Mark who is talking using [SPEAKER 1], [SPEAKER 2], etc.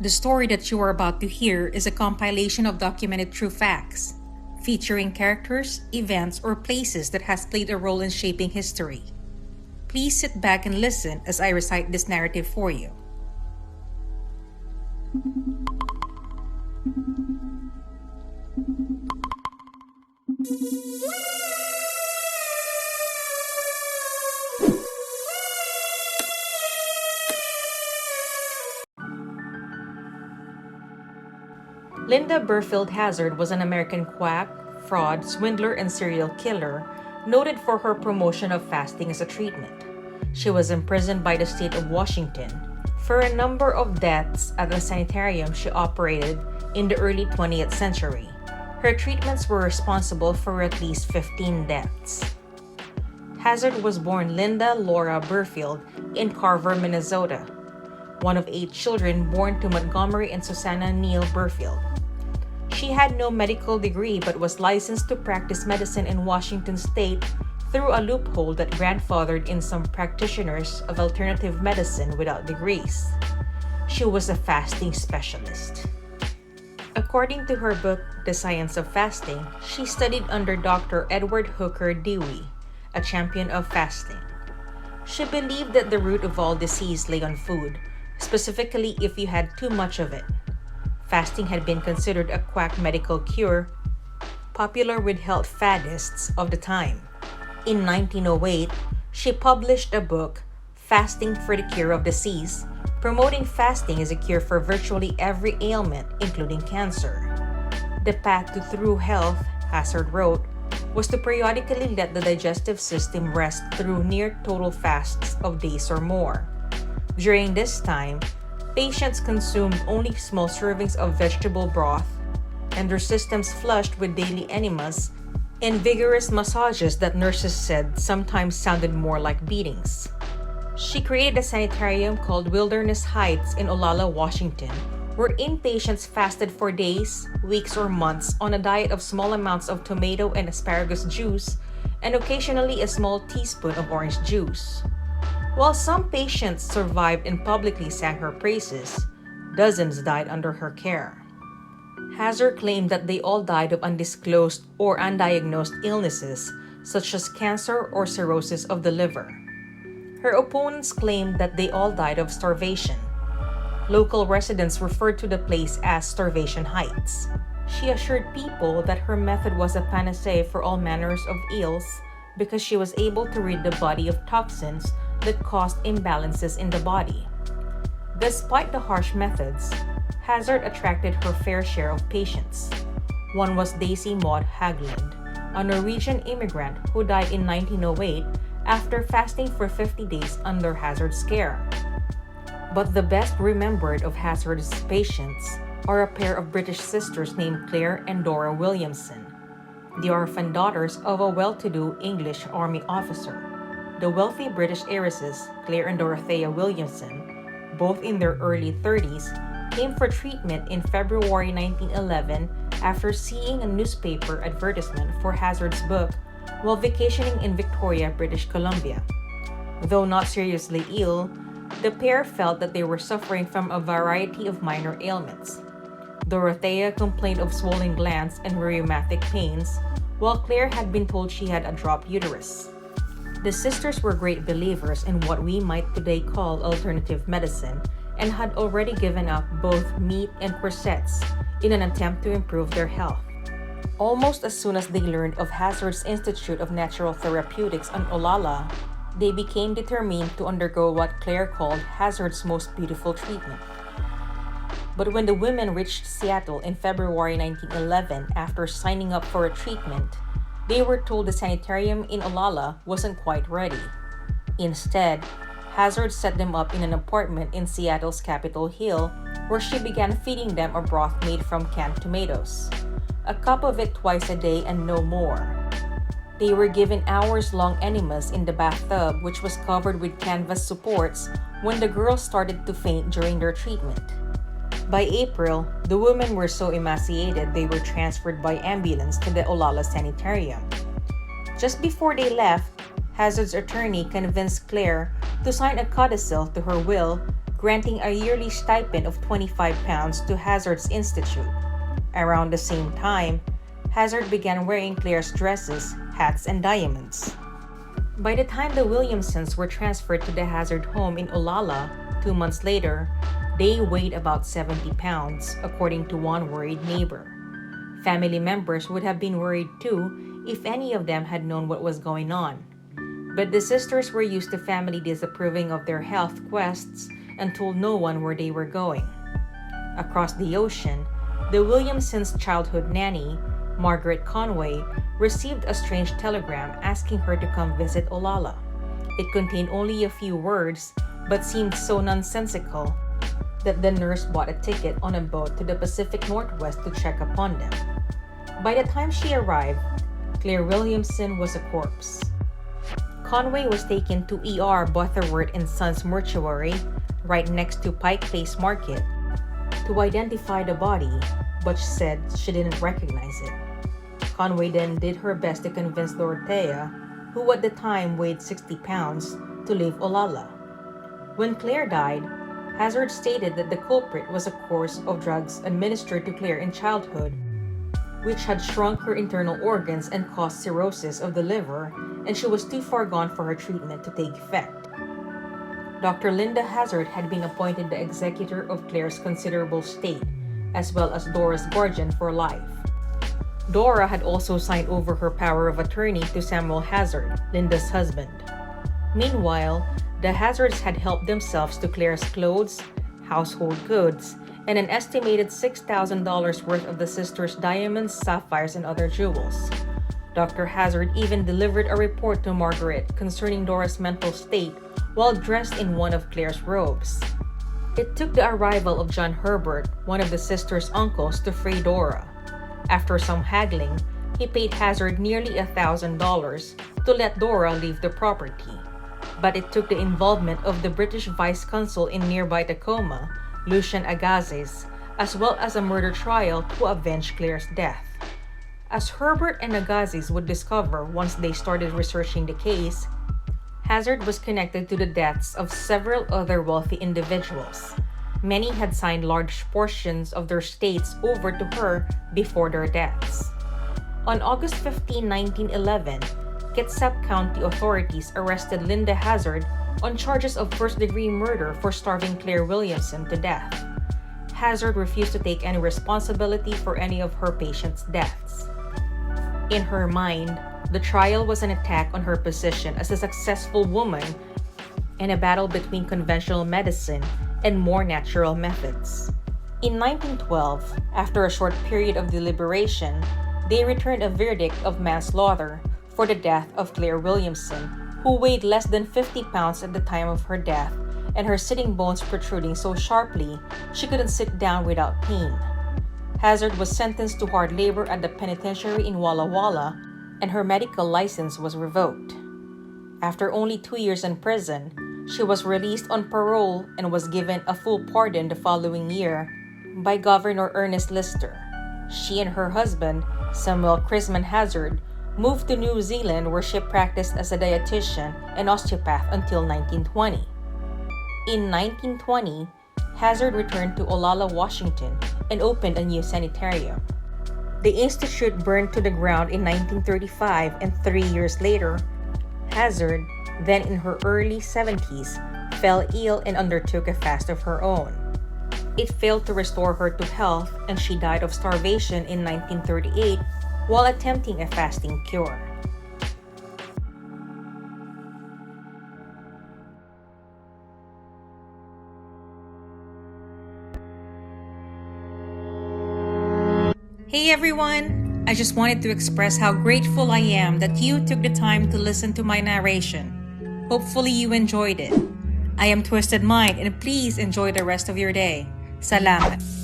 [SPEAKER 1] The story that you are about to hear is a compilation of documented true facts, featuring characters, events, or places that has played a role in shaping history. Please sit back and listen as I recite this narrative for you. Linda Burfield Hazzard was an American quack, fraud, swindler, and serial killer, noted for her promotion of fasting as a treatment. She was imprisoned by the state of Washington for a number of deaths at the sanitarium she operated in the early 20th century. Her treatments were responsible for at least 15 deaths. Hazzard was born Linda Laura Burfield in Carver, Minnesota, one of 8 children born to Montgomery and Susanna Neal Burfield. She had no medical degree but was licensed to practice medicine in Washington state through a loophole that grandfathered in some practitioners of alternative medicine without degrees. She was a fasting specialist. According to her book, The Science of Fasting, she studied under Dr. Edward Hooker Dewey, a champion of fasting. She believed that the root of all disease lay on food, specifically if you had too much of it. Fasting had been considered a quack medical cure, popular with health faddists of the time. In 1908, she published a book, Fasting for the Cure of Disease, promoting fasting as a cure for virtually every ailment, including cancer. The path to true health, Hazzard wrote, was to periodically let the digestive system rest through near total fasts of days or more. During this time, patients consumed only small servings of vegetable broth, and their systems flushed with daily enemas and vigorous massages that nurses said sometimes sounded more like beatings. She created a sanitarium called Wilderness Heights in Olalla, Washington, where inpatients fasted for days, weeks, or months on a diet of small amounts of tomato and asparagus juice and occasionally a small teaspoon of orange juice. While some patients survived and publicly sang her praises, dozens died under her care. Hazzard claimed that they all died of undisclosed or undiagnosed illnesses, such as cancer or cirrhosis of the liver. Her opponents claimed that they all died of starvation. Local residents referred to the place as Starvation Heights. She assured people that her method was a panacea for all manners of ills because she was able to rid the body of toxins that caused imbalances in the body. Despite the harsh methods, Hazzard attracted her fair share of patients. One was Daisy Maud Haglund, a Norwegian immigrant who died in 1908 after fasting for 50 days under Hazzard's care. But the best remembered of Hazzard's patients are a pair of British sisters named Claire and Dora Williamson, the orphan daughters of a well-to-do English army officer. The wealthy British heiresses, Claire and Dorothea Williamson, both in their early 30s, came for treatment in February 1911 after seeing a newspaper advertisement for Hazzard's book while vacationing in Victoria, British Columbia. Though not seriously ill, the pair felt that they were suffering from a variety of minor ailments. Dorothea complained of swollen glands and rheumatic pains, while Claire had been told she had a dropped uterus. The sisters were great believers in what we might today call alternative medicine and had already given up both meat and corsets in an attempt to improve their health. Almost as soon as they learned of Hazzard's Institute of Natural Therapeutics on Olalla, they became determined to undergo what Claire called Hazzard's most beautiful treatment. But when the women reached Seattle in February 1911 after signing up for a treatment, they were told the sanitarium in Olalla wasn't quite ready. Instead, Hazzard set them up in an apartment in Seattle's Capitol Hill, where she began feeding them a broth made from canned tomatoes. A cup of it twice a day and no more. They were given hours-long enemas in the bathtub, which was covered with canvas supports, when the girls started to faint during their treatment. By April, the women were so emaciated they were transferred by ambulance to the Olalla Sanitarium. Just before they left, Hazzard's attorney convinced Claire to sign a codicil to her will, granting a yearly stipend of £25 to Hazzard's Institute. Around the same time, Hazzard began wearing Claire's dresses, hats, and diamonds. By the time the Williamsons were transferred to the Hazzard home in Olalla 2 months later, they weighed about 70 pounds, according to one worried neighbor. Family members would have been worried too if any of them had known what was going on. But the sisters were used to family disapproving of their health quests and told no one where they were going. Across the ocean, the Williamsons' childhood nanny, Margaret Conway, received a strange telegram asking her to come visit Olalla. It contained only a few words, but seemed so nonsensical that the nurse bought a ticket on a boat to the Pacific Northwest to check upon them. By the time she arrived, Claire Williamson was a corpse. Conway was taken to ER Butterworth and Sons Mortuary, right next to Pike Place Market, to identify the body, but said she didn't recognize it. Conway then did her best to convince Dorothea, who at the time weighed 60 pounds, to leave Olalla. When Claire died, Hazzard stated that the culprit was a course of drugs administered to Claire in childhood, which had shrunk her internal organs and caused cirrhosis of the liver, and she was too far gone for her treatment to take effect. Dr. Linda Hazzard had been appointed the executor of Claire's considerable estate, as well as Dora's guardian for life. Dora had also signed over her power of attorney to Samuel Hazzard, Linda's husband. Meanwhile, the Hazzards had helped themselves to Claire's clothes, household goods, and an estimated $6,000 worth of the sisters' diamonds, sapphires, and other jewels. Dr. Hazzard even delivered a report to Margaret concerning Dora's mental state while dressed in one of Claire's robes. It took the arrival of John Herbert, one of the sisters' uncles, to free Dora. After some haggling, he paid Hazzard nearly $1,000 to let Dora leave the property. But it took the involvement of the British Vice Consul in nearby Tacoma, Lucian Agassiz, as well as a murder trial to avenge Claire's death. As Herbert and Agassiz would discover once they started researching the case, Hazzard was connected to the deaths of several other wealthy individuals. Many had signed large portions of their estates over to her before their deaths. On August 15, 1911, Kitsap County authorities arrested Linda Hazzard on charges of first-degree murder for starving Claire Williamson to death. Hazzard refused to take any responsibility for any of her patients' deaths. In her mind, the trial was an attack on her position as a successful woman and a battle between conventional medicine and more natural methods. In 1912, after a short period of deliberation, they returned a verdict of manslaughter for the death of Claire Williamson, who weighed less than 50 pounds at the time of her death, and her sitting bones protruding so sharply she couldn't sit down without pain. Hazzard was sentenced to hard labor at the penitentiary in Walla Walla, and her medical license was revoked. After only 2 years in prison, she was released on parole and was given a full pardon the following year by Governor Ernest Lister. She and her husband, Samuel Crisman Hazzard, moved to New Zealand where she practiced as a dietitian and osteopath until 1920. In 1920, Hazzard returned to Olalla, Washington, and opened a new sanitarium. The institute burned to the ground in 1935, and 3 years later, Hazzard, then in her early 70s, fell ill and undertook a fast of her own. It failed to restore her to health, and she died of starvation in 1938 while attempting a fasting cure. Hey everyone! I just wanted to express how grateful I am that you took the time to listen to my narration. Hopefully you enjoyed it. I am Twysted Mind, and please enjoy the rest of your day. Salamat!